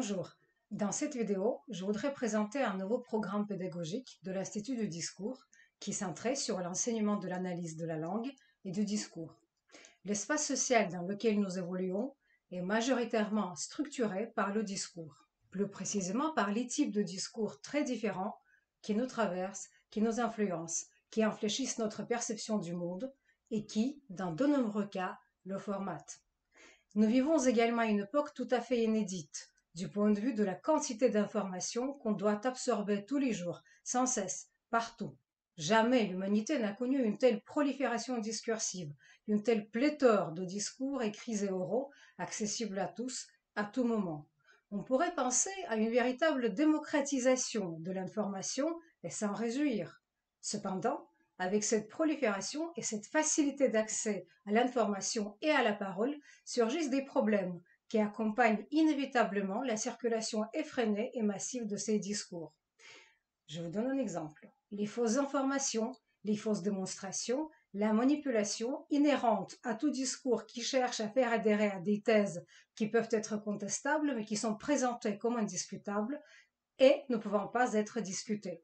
Bonjour, dans cette vidéo, je voudrais présenter un nouveau programme pédagogique de l'Institut du discours qui centrait sur l'enseignement de l'analyse de la langue et du discours. L'espace social dans lequel nous évoluons est majoritairement structuré par le discours, plus précisément par les types de discours très différents qui nous traversent, qui nous influencent, qui infléchissent notre perception du monde et qui, dans de nombreux cas, le formatent. Nous vivons également une époque tout à fait inédite, du point de vue de la quantité d'informations qu'on doit absorber tous les jours, sans cesse, partout. Jamais l'humanité n'a connu une telle prolifération discursive, une telle pléthore de discours écrits et oraux, accessibles à tous, à tout moment. On pourrait penser à une véritable démocratisation de l'information et s'en réjouir. Cependant, avec cette prolifération et cette facilité d'accès à l'information et à la parole, surgissent des problèmes qui accompagnent inévitablement la circulation effrénée et massive de ces discours. Je vous donne un exemple. Les fausses informations, les fausses démonstrations, la manipulation inhérente à tout discours qui cherche à faire adhérer à des thèses qui peuvent être contestables mais qui sont présentées comme indiscutables et ne pouvant pas être discutées.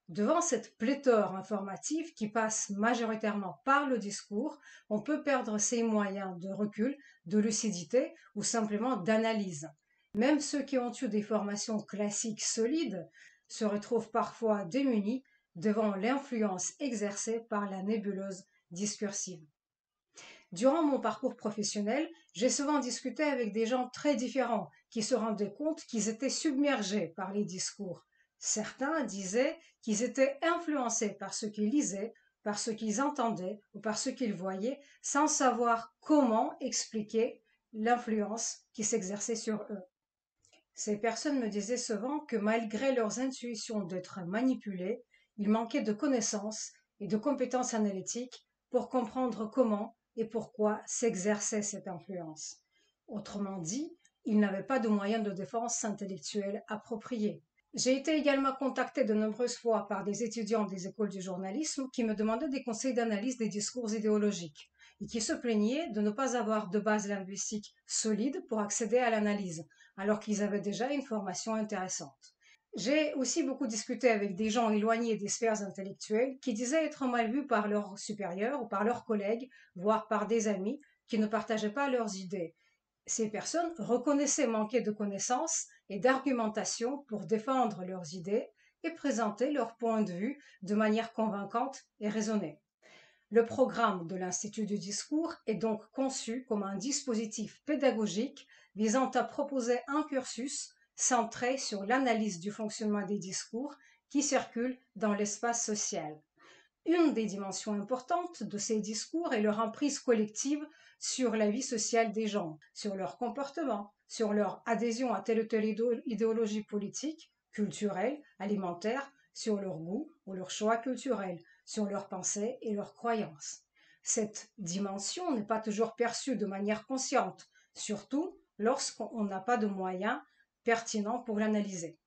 Devant cette pléthore informative qui passe majoritairement par le discours, on peut perdre ses moyens de recul, de lucidité ou simplement d'analyse. Même ceux qui ont eu des formations classiques solides se retrouvent parfois démunis devant l'influence exercée par la nébuleuse discursive. Durant mon parcours professionnel, j'ai souvent discuté avec des gens très différents qui se rendaient compte qu'ils étaient submergés par les discours. Certains disaient qu'ils étaient influencés par ce qu'ils lisaient, par ce qu'ils entendaient ou par ce qu'ils voyaient, sans savoir comment expliquer l'influence qui s'exerçait sur eux. Ces personnes me disaient souvent que malgré leurs intuitions d'être manipulés, ils manquaient de connaissances et de compétences analytiques pour comprendre comment et pourquoi s'exerçait cette influence. Autrement dit, ils n'avaient pas de moyens de défense intellectuelle appropriés. J'ai été également contactée de nombreuses fois par des étudiants des écoles du journalisme qui me demandaient des conseils d'analyse des discours idéologiques et qui se plaignaient de ne pas avoir de base linguistique solide pour accéder à l'analyse, alors qu'ils avaient déjà une formation intéressante. J'ai aussi beaucoup discuté avec des gens éloignés des sphères intellectuelles qui disaient être mal vus par leurs supérieurs ou par leurs collègues, voire par des amis qui ne partageaient pas leurs idées. Ces personnes reconnaissaient manquer de connaissances et d'argumentation pour défendre leurs idées et présenter leur point de vue de manière convaincante et raisonnée. Le programme de l'Institut du discours est donc conçu comme un dispositif pédagogique visant à proposer un cursus centré sur l'analyse du fonctionnement des discours qui circulent dans l'espace social. Une des dimensions importantes de ces discours est leur emprise collective sur la vie sociale des gens, sur leur comportement, sur leur adhésion à telle ou telle idéologie politique, culturelle, alimentaire, sur leur goût ou leur choix culturel, sur leurs pensées et leurs croyances. Cette dimension n'est pas toujours perçue de manière consciente, surtout lorsqu'on n'a pas de moyens pertinents pour l'analyser.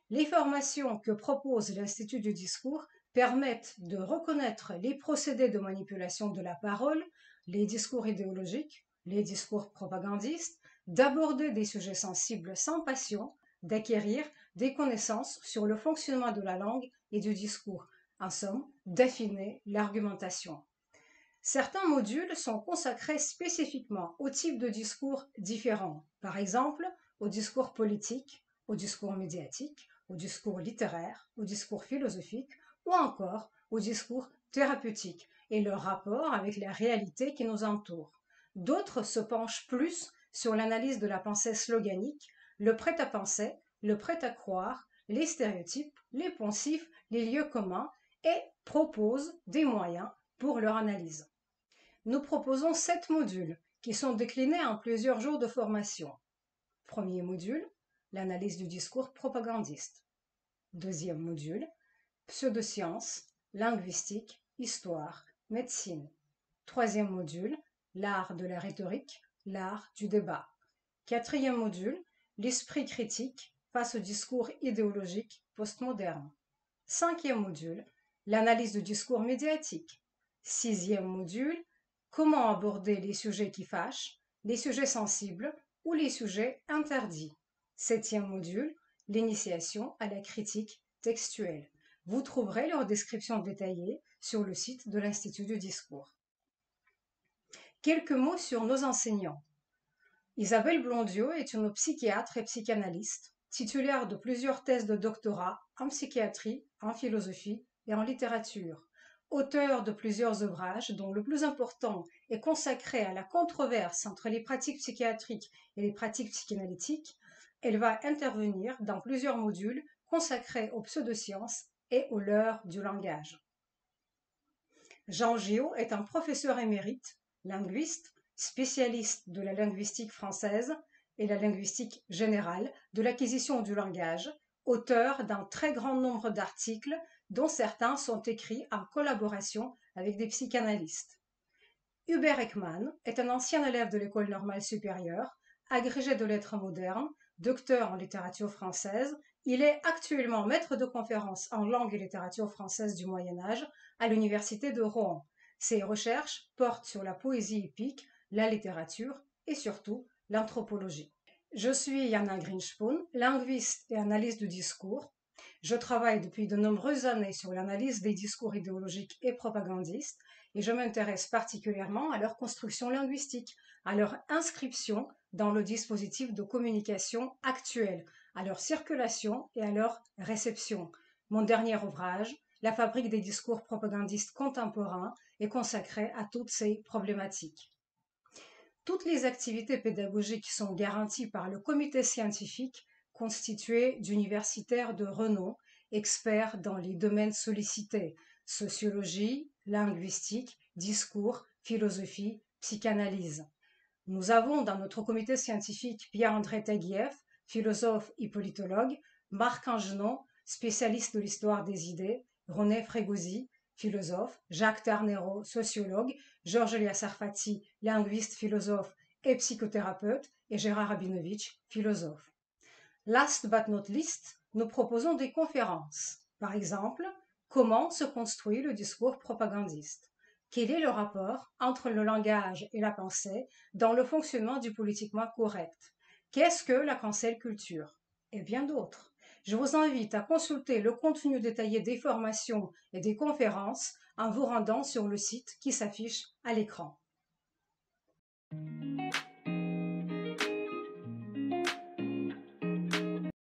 Les formations que propose l'Institut du discours permettent de reconnaître les procédés de manipulation de la parole, les discours idéologiques, les discours propagandistes, d'aborder des sujets sensibles sans passion, d'acquérir des connaissances sur le fonctionnement de la langue et du discours, en somme, d'affiner l'argumentation. Certains modules sont consacrés spécifiquement aux types de discours différents, par exemple au discours politique, au discours médiatique, au discours littéraire, au discours philosophique ou encore au discours thérapeutique et leur rapport avec la réalité qui nous entoure. D'autres se penchent plus sur l'analyse de la pensée sloganique, le prêt-à-penser, le prêt-à-croire, les stéréotypes, les poncifs, les lieux communs et proposent des moyens pour leur analyse. Nous proposons 7 modules qui sont déclinés en plusieurs jours de formation. Premier module, l'analyse du discours propagandiste. Deuxième module, pseudosciences, linguistique, histoire, médecine. Troisième module, l'art de la rhétorique, l'art du débat. Quatrième module, l'esprit critique face au discours idéologique postmoderne. Cinquième module, l'analyse du discours médiatique. Sixième module, comment aborder les sujets qui fâchent, les sujets sensibles ou les sujets interdits. Septième module, l'initiation à la critique textuelle. Vous trouverez leur description détaillée sur le site de l'Institut du discours. Quelques mots sur nos enseignants. Isabelle Blondiau est une psychiatre et psychanalyste, titulaire de plusieurs thèses de doctorat en psychiatrie, en philosophie et en littérature. Auteure de plusieurs ouvrages, dont le plus important est consacré à la controverse entre les pratiques psychiatriques et les pratiques psychanalytiques, elle va intervenir dans plusieurs modules consacrés aux pseudosciences et aux leurres du langage. Jean Gioux est un professeur émérite, linguiste, spécialiste de la linguistique française et la linguistique générale, de l'acquisition du langage, auteur d'un très grand nombre d'articles dont certains sont écrits en collaboration avec des psychanalystes. Hubert Ekman est un ancien élève de l'École normale supérieure, agrégé de lettres modernes, docteur en littérature française. Il est actuellement maître de conférences en langue et littérature française du Moyen Âge à l'Université de Rouen. Ses recherches portent sur la poésie épique, la littérature et surtout l'anthropologie. Je suis Jana Grinspun, linguiste et analyste du discours. Je travaille depuis de nombreuses années sur l'analyse des discours idéologiques et propagandistes et je m'intéresse particulièrement à leur construction linguistique, à leur inscription dans le dispositif de communication actuel, à leur circulation et à leur réception. Mon dernier ouvrage, La fabrique des discours propagandistes contemporains, est consacré à toutes ces problématiques. Toutes les activités pédagogiques sont garanties par le comité scientifique constitué d'universitaires de renom, experts dans les domaines sollicités: sociologie, linguistique, discours, philosophie, psychanalyse. Nous avons dans notre comité scientifique Pierre-André Taguieff, philosophe et politologue, Marc Angenon, spécialiste de l'histoire des idées, René Frégosi, philosophe, Jacques Tarnero, sociologue, Georges Elias-Sarfati, linguiste, philosophe et psychothérapeute, et Gérard Rabinovitch, philosophe. Last but not least, nous proposons des conférences. Par exemple, comment se construit le discours propagandiste? Quel est le rapport entre le langage et la pensée dans le fonctionnement du politiquement correct? Qu'est-ce que la cancel culture? Et bien d'autres. Je vous invite à consulter le contenu détaillé des formations et des conférences en vous rendant sur le site qui s'affiche à l'écran.